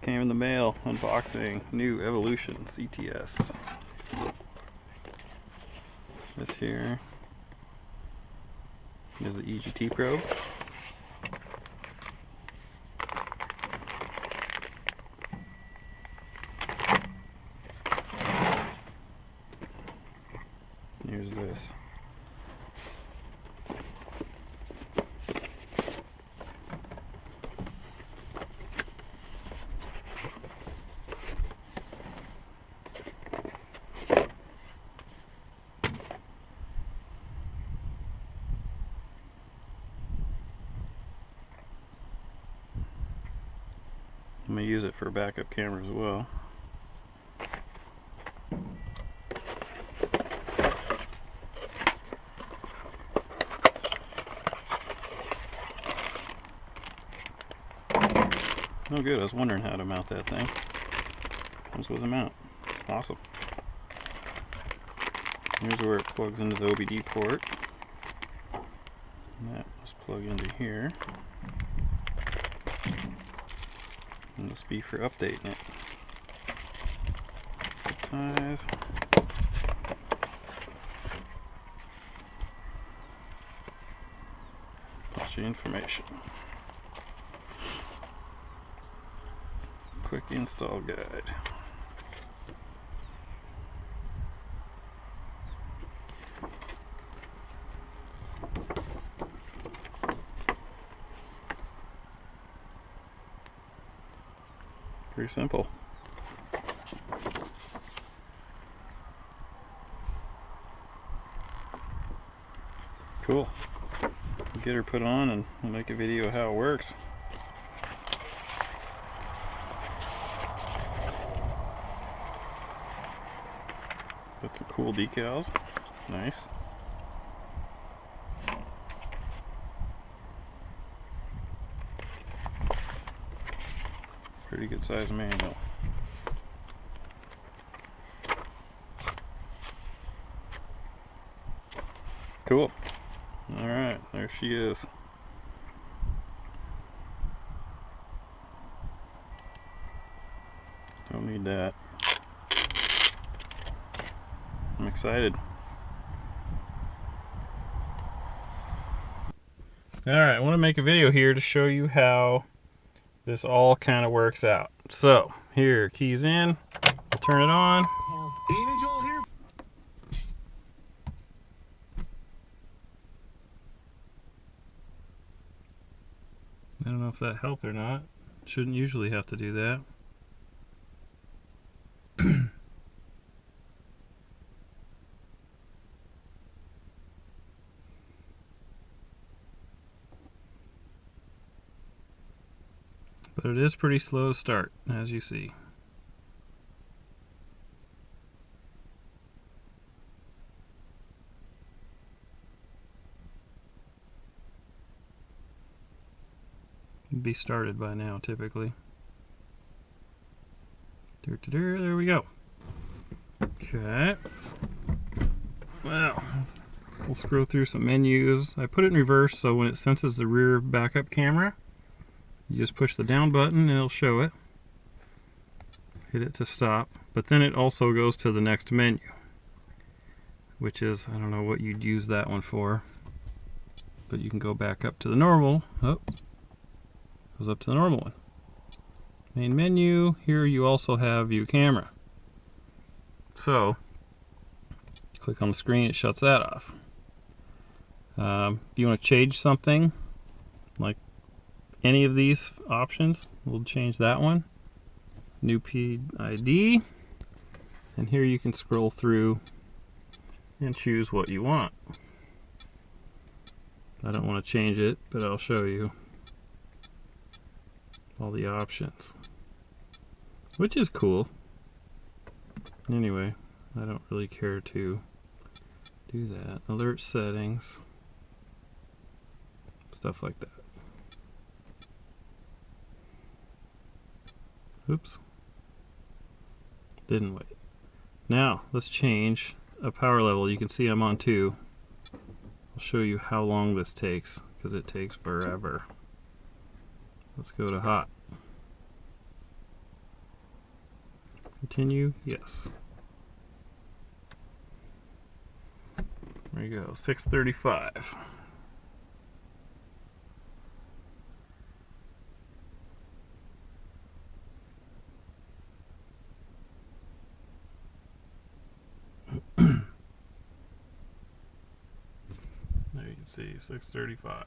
Came in the mail, unboxing, new Evolution CTS. This here is the EGT probe. Here's this. I'm going to use it for a backup camera as well. Oh good, I was wondering how to mount that thing. This was a mount. Awesome. Here's where it plugs into the OBD port. And that must plug into here. And this be for updating it. Ties. Bunch of information. Quick install guide. Pretty simple. Cool. Get her put on and we'll make a video of how it works. Got some cool decals. Nice. Pretty good size manual. Cool. Alright, there she is. Don't need that. I'm excited. Alright, I want to make a video here to show you how this all kind of works out. So, here, keys in, we'll turn it on. I don't know if that helped or not. Shouldn't usually have to do that. But it is pretty slow to start, as you see. It'd be started by now, typically. There we go. Okay. Well, we'll scroll through some menus. I put it in reverse so when it senses the rear backup camera, you just push the down button and it'll show it. Hit it to stop. But then it also goes to the next menu, which is, I don't know what you'd use that one for, but you can go back up to the normal. Oh, goes up to the normal one. Main menu. Here you also have view camera. So, click on the screen, it shuts that off. If you want to change something, like any of these options, we'll change that one. New PID, and here you can scroll through and choose what you want. I don't want to change it, but I'll show you all the options, which is cool. Anyway, I don't really care to do that. Alert settings, stuff like that. Oops. Didn't wait. Now, let's change a power level. You can see I'm on 2. I'll show you how long this takes, because it takes forever. Let's go to hot. Continue, yes. There you go, 635. There you can see 635.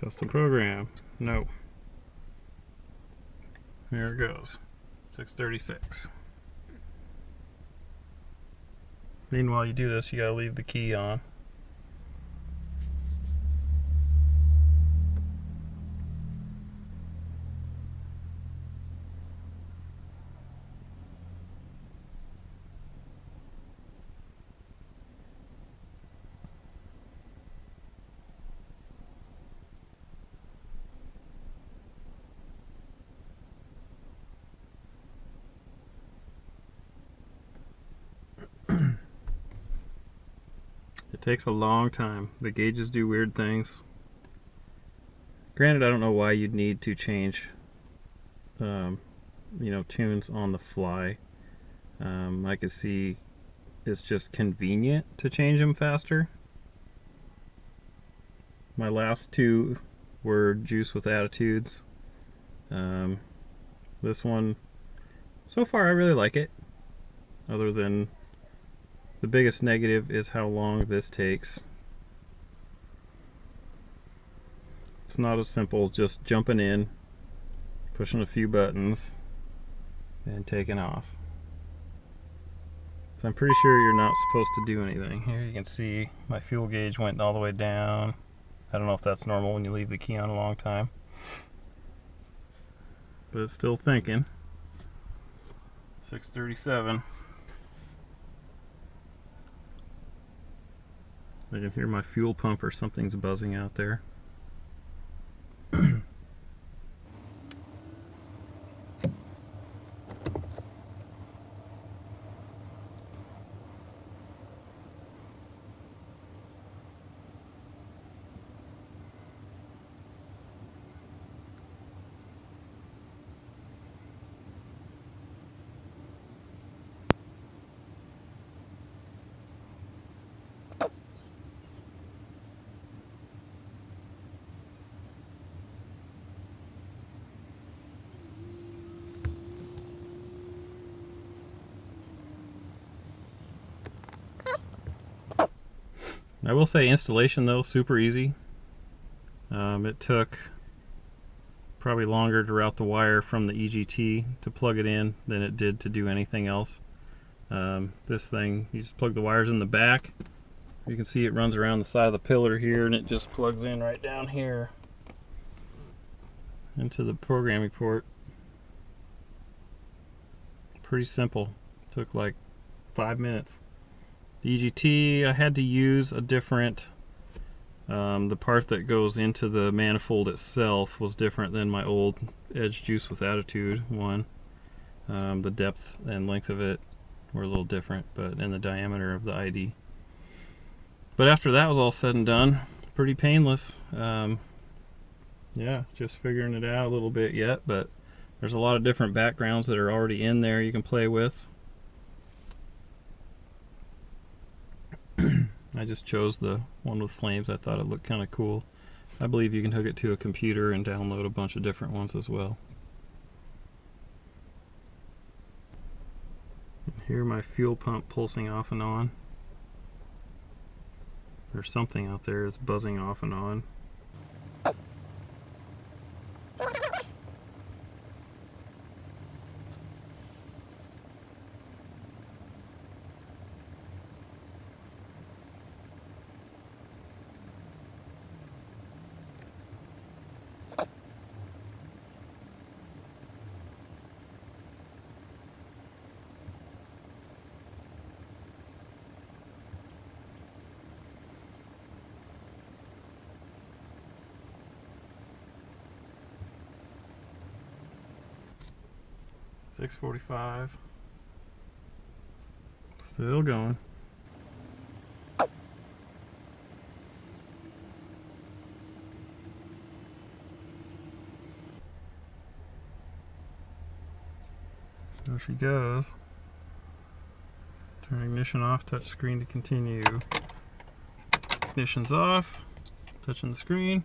Custom program, no. Here it goes, 636. Meanwhile you do this, you gotta leave the key on. It takes a long time. The gauges do weird things. Granted, I don't know why you'd need to change tunes on the fly. I could see it's just convenient to change them faster. My last two were Juice with Attitudes. This one, so far I really like it, other than the biggest negative is how long this takes. It's not as simple as just jumping in, pushing a few buttons, and taking off. So I'm pretty sure you're not supposed to do anything. Here you can see my fuel gauge went all the way down. I don't know if that's normal when you leave the key on a long time, but it's still thinking. 637. I can hear my fuel pump or something's buzzing out there. I will say installation though, super easy. It took probably longer to route the wire from the EGT to plug it in than it did to do anything else. This thing, you just plug the wires in the back. You can see it runs around the side of the pillar here, and it just plugs in right down here into the programming port. Pretty simple. Took like 5 minutes. The EGT, I had to use a different, the part that goes into the manifold itself was different than my old Edge Juice with Attitude one. The depth and length of it were a little different, but and the diameter of the ID. But after that was all said and done, pretty painless. Yeah, just figuring it out a little bit yet, but there's a lot of different backgrounds that are already in there you can play with. I just chose the one with flames. I thought it looked kind of cool. I believe you can hook it to a computer and download a bunch of different ones as well. Hear my fuel pump pulsing off and on. There's something out there that's buzzing off and on. $6.45. Still going. There she goes. Turn ignition off, touch screen to continue. Ignition's off, touching the screen.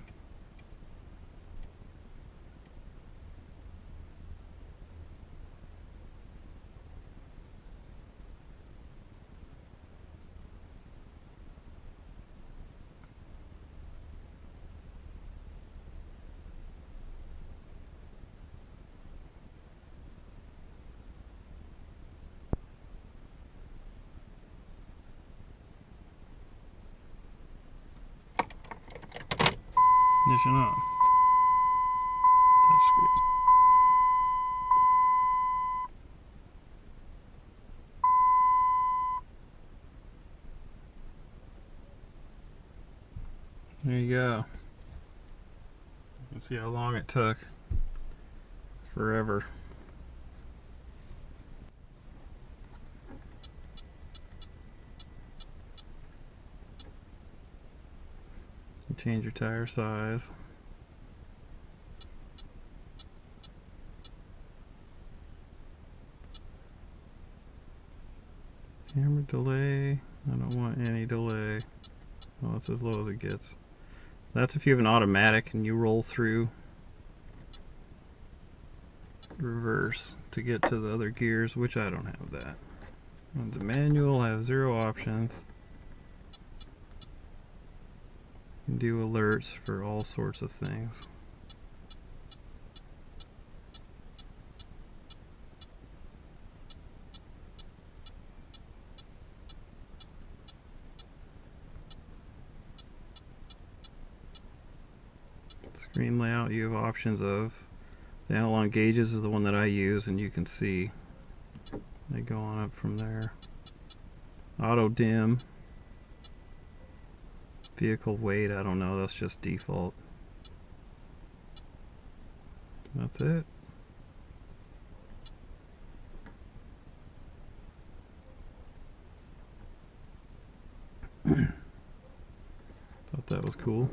Ignition on. Touch screen. There you go. You can see how long it took. Forever. Change your tire size. Camera delay. I don't want any delay. Well, it's as low as it gets. That's if you have an automatic and you roll through reverse to get to the other gears, which I don't have that. On the manual, I have 0 options. You can do alerts for all sorts of things. Screen layout, you have options of the analog gauges is the one that I use, and you can see they go on up from there. Auto dim. Vehicle weight, I don't know, that's just default. That's it. Thought that was cool.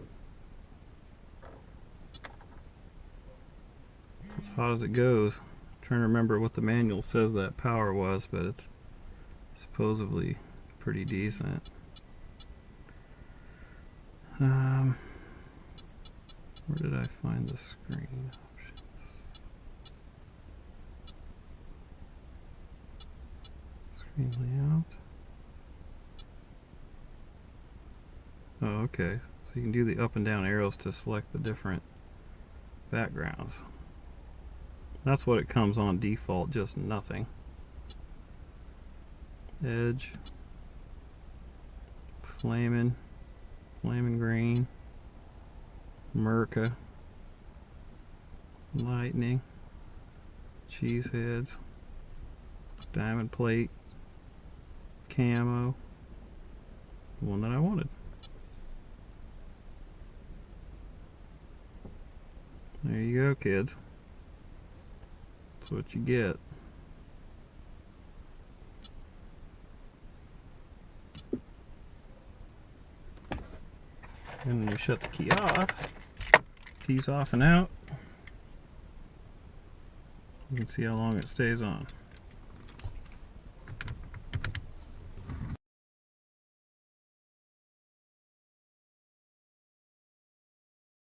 It's as hot as it goes. I'm trying to remember what the manual says that power was, but it's supposedly pretty decent. Where did I find the screen options? Screen layout. Oh, okay. So you can do the up and down arrows to select the different backgrounds. That's what it comes on default, just nothing. Edge. Flamin' green, Merca, lightning, cheese heads, diamond plate, camo, the one that I wanted. There you go, kids. That's what you get. And you shut the key off. Key's off and out. You can see how long it stays on.